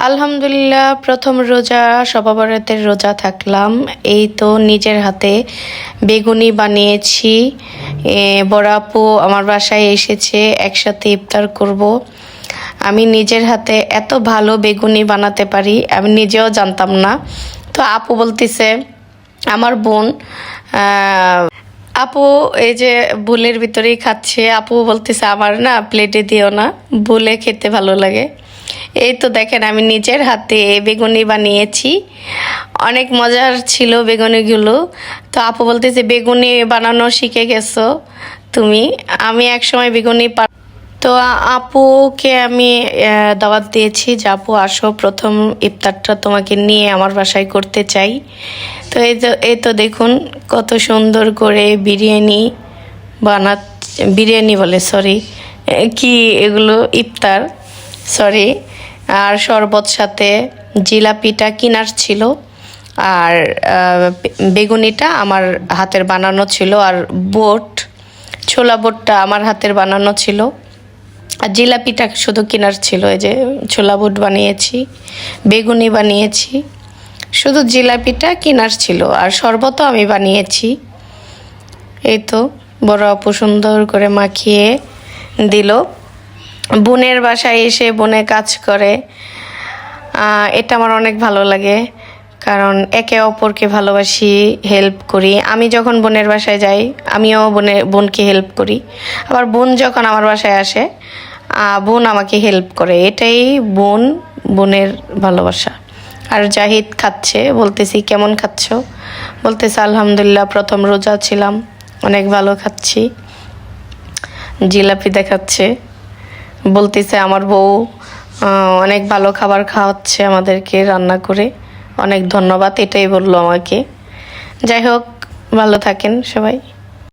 আলহামদুলিল্লাহ, প্রথম রোজা শবে বরাতের রোজা থাকলাম। এই তো নিজের হাতে বেগুনি বানিয়েছি। বড় আপু আমার বাসায় এসেছে, একসাথে ইফতার করব। আমি নিজের হাতে এত ভালো বেগুনি বানাতে পারি আমি নিজেও জানতাম না। তো আপু বলতেছে, আমার বোন আপু এই যে ভুলের ভিতরেই খাচ্ছে, আপু বলতেছে আমার না প্লেটে দিও না, ভুলে খেতে ভালো লাগে। এই তো দেখেন আমি নিজের হাতে বেগুনি বানিয়েছি, অনেক মজার ছিল বেগুনিগুলো। তো আপু বলতেছে বেগুনি বানানো শিখে গেছো তুমি। আমি একসময় বেগুনি তো আপুকে আমি দাওয়াত দিয়েছি যে আপু আসো, প্রথম ইফতারটা তোমাকে নিয়ে আমার বাসায় করতে চাই। তো এই তো দেখুন কত সুন্দর করে বিরিয়ানি বিরিয়ানি বলে, সরি, কি এগুলো ইফতার, সরি। আর শরবত সাথে জিলাপিটা কিনার ছিল, আর বেগুনিটা আমার হাতের বানানো ছিল, আর ছোলা বুটটা আমার হাতের বানানো ছিল, আর জিলাপিটা শুধু কেনার ছিল। এই যে ছোলা বুট বানিয়েছি, বেগুনি বানিয়েছি, শুধু জিলাপিটা কেনার ছিল, আর শরবতও আমি বানিয়েছি। এই তো বড় আপু সুন্দর করে মাখিয়ে দিল। বোনের বাসায় এসে বোনে কাজ করে, এটা আমার অনেক ভালো লাগে, কারণ একে অপরকে ভালোবাসি, হেল্প করি। আমি যখন বোনের বাসায় যাই আমিও বোনকে হেল্প করি, আবার বোন যখন আমার বাসায় আসে বোন আমাকে হেল্প করে। এটাই বোনের ভালোবাসা। আর জাহিদ খাচ্ছে, বলতেছি কেমন খাচ্ছ, বলতেছে আলহামদুলিল্লাহ প্রথম রোজা ছিলাম, অনেক ভালো খাচ্ছি। জিলাপি দেখাচ্ছে, বলতেছে আমার বউ অনেক ভালো খাবার খাওয়াচ্ছে আমাদেরকে রান্না করে, অনেক ধন্যবাদ, এটাই বললো আমাকে। যাই হোক, ভালো থাকেন সবাই।